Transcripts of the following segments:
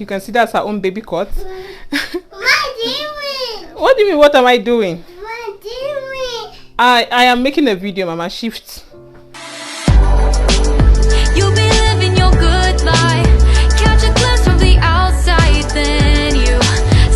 You can see that's her own baby cot. What are you doing? What do you mean, what am I doing? What are you doing? I am making a video, Mama. Shift. You'll be living your good life. Catch a glimpse from the outside, then you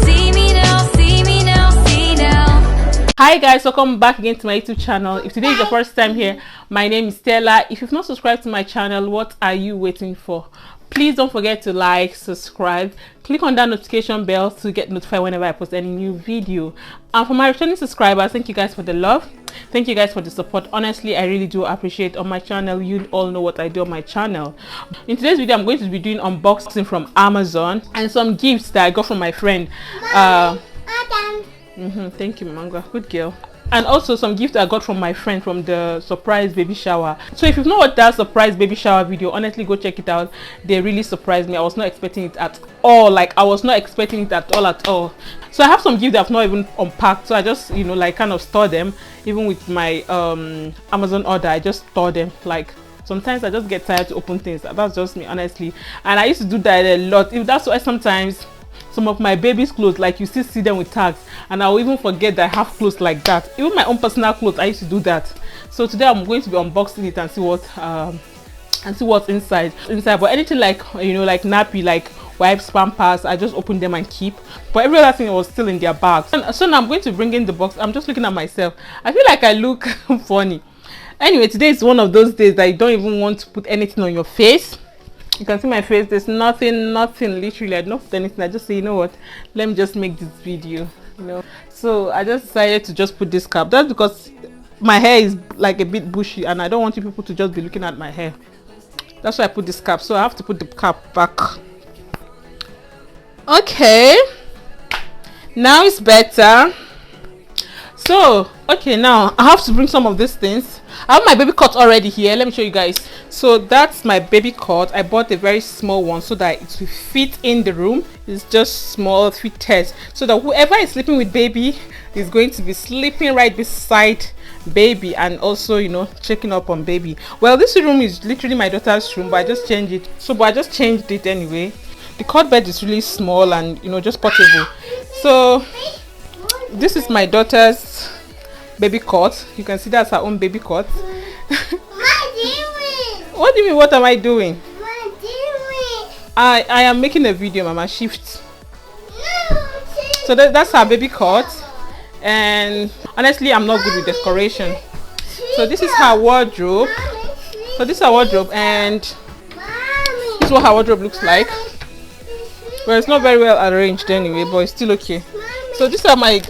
see me now, see me now, see now. Hi guys, welcome back again to my YouTube channel. If today is your first time here, my name is Stella. If you've not subscribed to my channel, what are you waiting for? Please don't forget to like, subscribe, click on that notification bell to get notified whenever I post any new video. And for my returning subscribers, thank you guys for the love. Thank you guys for the support. Honestly, I really do appreciate on my channel. You all know what I do on my channel. In today's video, I'm going to be doing unboxing from Amazon and some gifts that I got from my friend. Thank you, Manga. Good girl. And also some gifts I got from my friend from the surprise baby shower. So if you've not watched that surprise baby shower video, honestly go check it out. They really surprised me. I was not expecting it at all. Like I was not expecting it at all. So I have some gifts that I've not even unpacked, so I just, you know, like kind of store them. Even with my Amazon order, I just store them. Like sometimes I just get tired to open things. That's just me, honestly. And I used to do that a lot. If that's why sometimes some of my baby's clothes, like you still see them with tags, and I'll even forget that I have clothes like that. Even my own personal clothes, I used to do that. So today I'm going to be unboxing it and see what's inside. But anything like, you know, like nappy, like wipes, pampers, I just open them and keep. But every other thing was still in their bags. And so now I'm going to bring in the box. I'm just looking at myself. I feel like I look funny. Anyway, today is one of those days that you don't even want to put anything on your face. You can see my face. There's nothing literally. I don't put anything. I just say, you know what, let me just make this video, you know. So I just decided to just put this cap. That's because my hair is like a bit bushy and I don't want you people to just be looking at my hair. That's why I put this cap. So I have to put the cap back. Okay, now it's better. So okay, now I have to bring some of these things. I have my baby cot already here. Let me show you guys. So that's my baby cot. I bought a very small one so that it will fit in the room. It's just small, fitted, so that whoever is sleeping with baby is going to be sleeping right beside baby and also, you know, checking up on baby. Well, this room is literally my daughter's room, but I just changed it. But I just changed it anyway. The cot bed is really small and, you know, just portable. So this is my daughter's baby cot. You can see that's her own baby cot. What do you mean, what am I doing? I am making a video, Mama. Shift. So that's her baby cot. And honestly, I'm not good with decoration. So this is her wardrobe. So this is her wardrobe, and this is what her wardrobe looks like. Well, it's not very well arranged anyway, but it's still okay. So these are my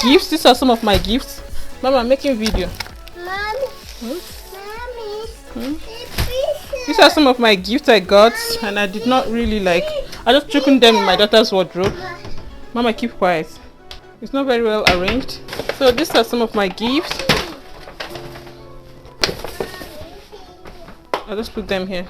gifts. These are some of my gifts. Mama, I'm making video. These are some of my gifts I got, and I did not really like. I just chucked them in my daughter's wardrobe. Mama, keep quiet. It's not very well arranged. So these are some of my gifts. I'll just put them here.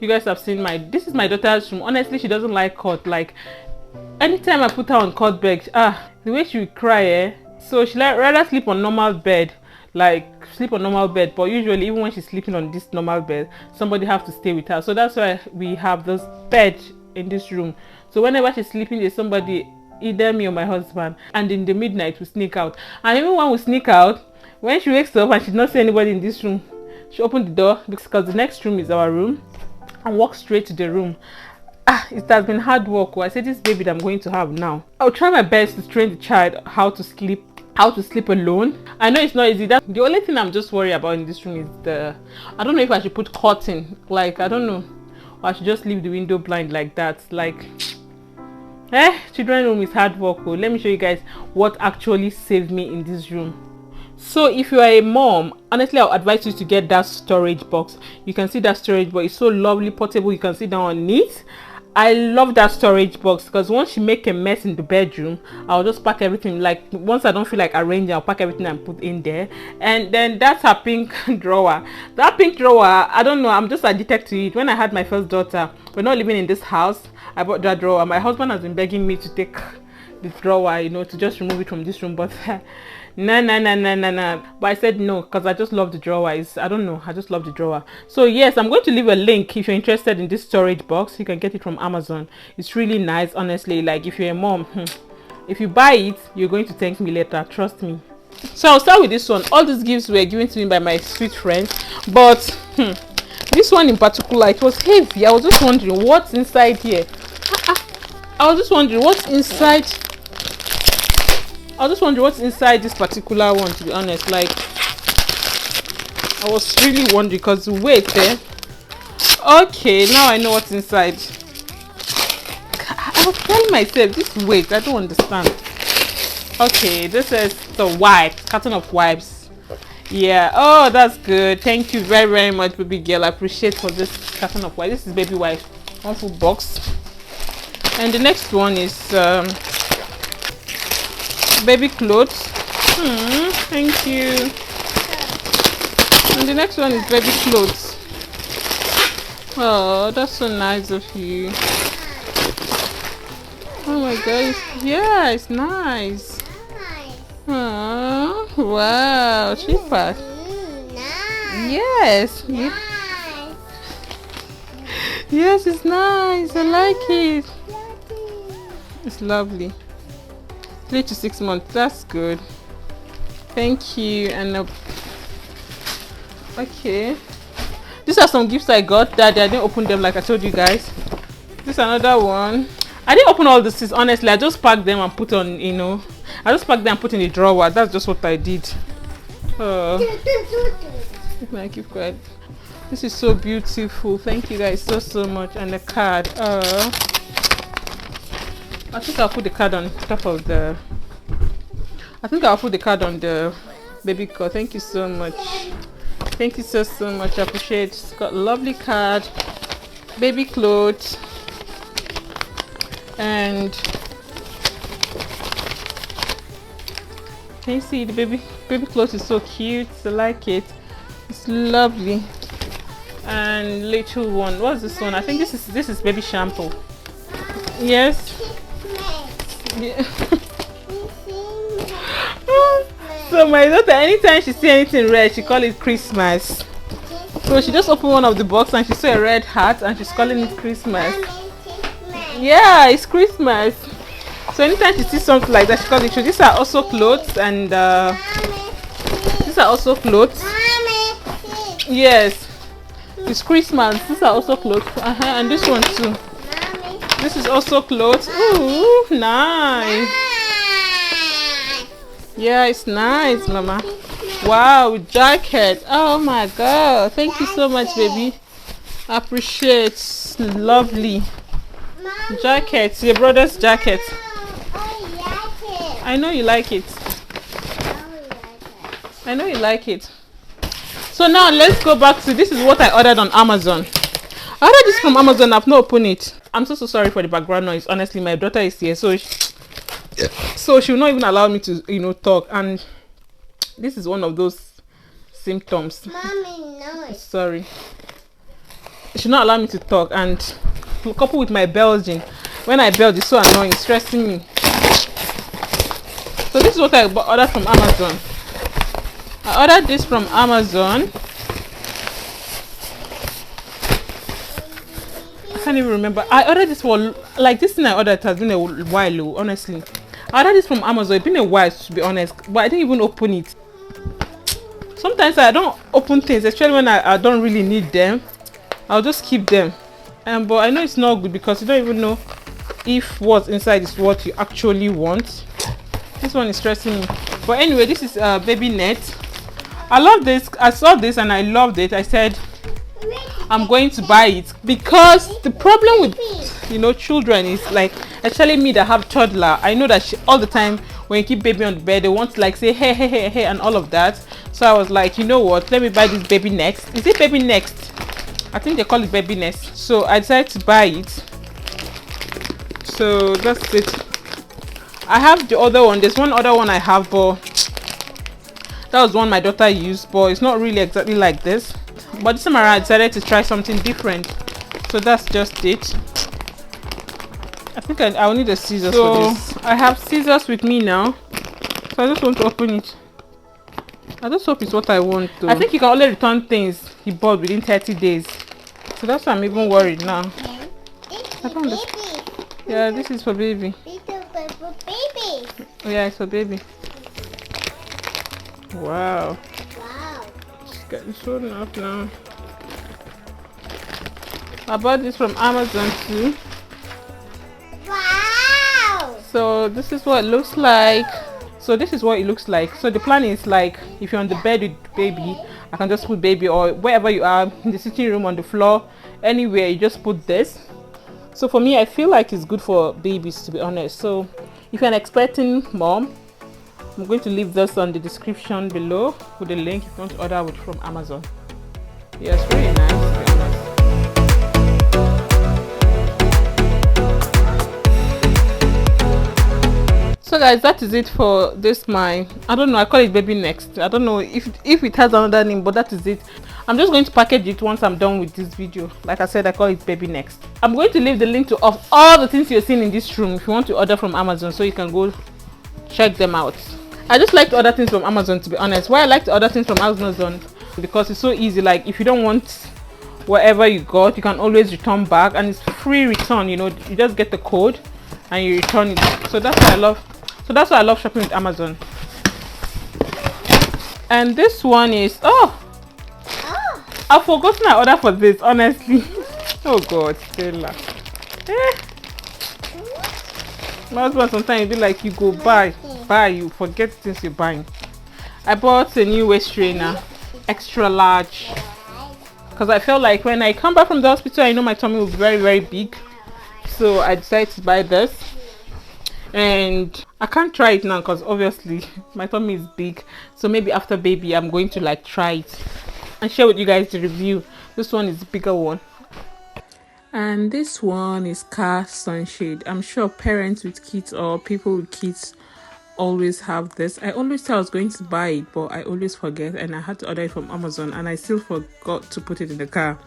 You guys have seen this is my daughter's room. Honestly, she doesn't like cot. Like anytime I put her on cot bed, the way she will cry, so she rather sleep on normal bed, but usually even when she's sleeping on this normal bed, somebody have to stay with her. So that's why we have this bed in this room. So whenever she's sleeping, there's somebody, either me or my husband, and in the midnight we sneak out. And even when we sneak out, when she wakes up and she not see anybody in this room, she opened the door because the next room is our room, and walk straight to the room. It has been hard work. I said, this baby that I'm going to have now, I'll try my best to train the child how to sleep alone. I know it's not easy. That the only thing I'm just worried about in this room is I don't know if I should put curtain, like I don't know, or I should just leave the window blind like that. Like children's room is hard work. Let me show you guys what actually saved me in this room. So if you are a mom, honestly, I'll advise you to get that storage box. You can see that storage box is so lovely, portable. You can sit down on it. I love that storage box because once you make a mess in the bedroom, I'll just pack everything. Like once I don't feel like arranging, I'll pack everything and put in there. And then that's her pink drawer. That pink drawer, I don't know, I'm just addicted to it. When I had my first daughter, we're not living in this house, I bought that drawer. My husband has been begging me to take the drawer, you know, to just remove it from this room, but nah. But I said no because I just love the drawer. I don't know, I just love the drawer. So yes, I'm going to leave a link if you're interested in this storage box. You can get it from Amazon. It's really nice, honestly. Like if you're a mom, if you buy it, you're going to thank me later, trust me. So I'll start with this one. All these gifts were given to me by my sweet friends, but this one in particular, it was heavy. I was just wondering what's inside here. I was just wondering what's inside. I was just wondering what's inside this particular one, to be honest. Like, I was really wondering because the weight there. Okay, now I know what's inside. I was telling myself this weight, I don't understand. Okay, this is the wipes, carton of wipes. Yeah, oh, that's good. Thank you very, very much, baby girl. I appreciate for this carton of wipes. This is baby wipes, one full box. And the next one is baby clothes. Thank you. And the next one is baby clothes. Oh, that's so nice of you. Oh my god, yeah, it's nice. Oh, wow, cheaper. Yes. Yes, it's nice. I like it. It's lovely. 3 to 6 months. That's good. Thank you. And okay. These are some gifts I got that I didn't open them like I told you guys. This is another one. I didn't open all this, honestly. I just packed them and put on, you know. I just packed them and put in the drawer. That's just what I did. I keep quiet. This is so beautiful. Thank you guys so much. And the card. I think I'll put the card on top of the. I think I'll put the card on the baby card. Thank you so much. Thank you so much. I appreciate it. It's got a lovely card, baby clothes, and can you see the baby clothes is so cute. I like it. It's lovely. And little one. What's this one? I think this is baby shampoo. Yes. Yeah. So my daughter, anytime she see anything red, she call it Christmas. So she just opened one of the box and she saw a red hat and she's calling it Christmas. Yeah, it's Christmas. So anytime she sees something like that, she calls it. So these are also clothes and these are also clothes. Yes, it's Christmas. These are also clothes. And this one too. This is also clothes. Ooh, nice. Yeah, it's nice, mama. Wow, jacket. Oh my god. Thank you so much, baby. I appreciate it. Lovely. Jacket. Your brother's jacket. I know you like it. I know you like it. So now let's go back to this is what I ordered on Amazon. I ordered this from Amazon. I've not opened it. I'm so sorry for the background noise. Honestly, my daughter is here, so she will not even allow me to, you know, talk. And this is one of those symptoms. Mommy, no. Sorry. She will not allow me to talk, and coupled with my belching. When I belch, it's so annoying, it's stressing me. So this is what I ordered from Amazon. I ordered this from Amazon. I can't even remember. I ordered this for, like, this thing I ordered has been a while, honestly. I ordered this from Amazon. It's been a while, to be honest, but I didn't even open it. Sometimes I don't open things, especially when I don't really need them. I'll just keep them. But I know it's not good because you don't even know if what's inside is what you actually want. This one is stressing me. But anyway, this is baby net. I love this. I saw this and I loved it. I said I'm going to buy it because the problem with, you know, children is, like, especially me that have toddler, I know that all the time when you keep baby on the bed, they want to, like, say hey and all of that. So I was like, you know what, let me buy this baby next. Is it baby next? I think they call it baby next. So I decided to buy it. So that's it. I have the other one. There's one other one I have, but that was one my daughter used, but it's not really exactly like this. But this time around I decided to try something different. So that's just it. I think I'll need a scissors for this. I have scissors with me now, so I just want to open it. I just hope it's what I want to. I think you can only return things you bought within 30 days. So that's why I'm even worried now. I don't understand. Yeah, this is for baby. Baby. Oh yeah, it's for baby. Wow. Wow. It's getting shown up now. I bought this from Amazon too. Wow. So this is what it looks like. So the plan is like, if you're on the bed with baby, I can just put baby, or wherever you are, in the sitting room, on the floor, anywhere, you just put this. So for me, I feel like it's good for babies, to be honest. So if you're an expecting mom, I'm going to leave this on the description below with the link if you want to order it from Amazon. Yeah, it's really nice, to be honest. So guys, that is it for this I don't know, I call it baby next. I don't know if it has another name, but that is it. I'm just going to package it once I'm done with this video. Like I said, I call it baby next. I'm going to leave the link of all the things you're seeing in this room if you want to order from Amazon, so you can go check them out. I just like to order things from Amazon, to be honest. Why I like to order things from Amazon, because it's so easy. Like if you don't want whatever you got, you can always return back, and it's free return. You know, you just get the code and you return it. So that's why I love shopping with Amazon. And this one is I've forgotten I ordered for this, honestly. Oh god, Stella. My husband sometimes be like, you go buy, you forget things you're buying. I bought a new waist trainer, extra large, because I felt like when I come back from the hospital, I know my tummy will be very, very big. So I decided to buy this. And I can't try it now because obviously my tummy is big. So maybe after baby, I'm going to like try it and share with you guys the review. This one is the bigger one. And this one is car sunshade. I'm sure parents with kids or people with kids always have this. I always thought I was going to buy it, but I always forget, and I had to order it from Amazon, and I still forgot to put it in the car.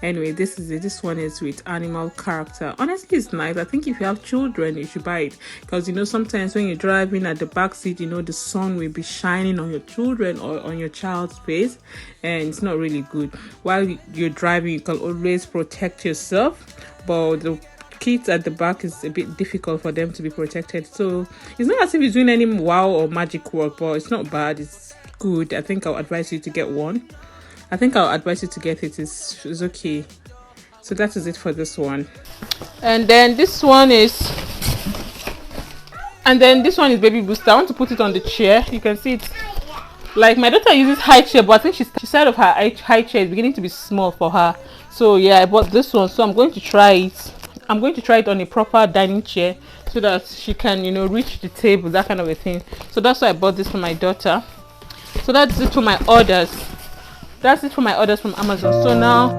Anyway, this is it. This one is with animal character. Honestly, it's nice. I think if you have children, you should buy it, because you know, sometimes when you're driving at the back seat, you know, the sun will be shining on your children or on your child's face, and it's not really good. While you're driving, you can always protect yourself, but the kids at the back is a bit difficult for them to be protected. So it's not as if it's doing any wow or magic work, but it's not bad, it's good. I think I'll advise you to get one. I think I'll advise you to get it. It's okay. So that is it for this one. And then this one is baby booster. I want to put it on the chair. You can see it. Like my daughter uses high chair, but I think she said of her high chair is beginning to be small for her. So yeah, I bought this one. So I'm going to try it. I'm going to try it on a proper dining chair so that she can, you know, reach the table, that kind of a thing. So that's why I bought this for my daughter. So that's it for my orders. That's it for my orders from Amazon. So now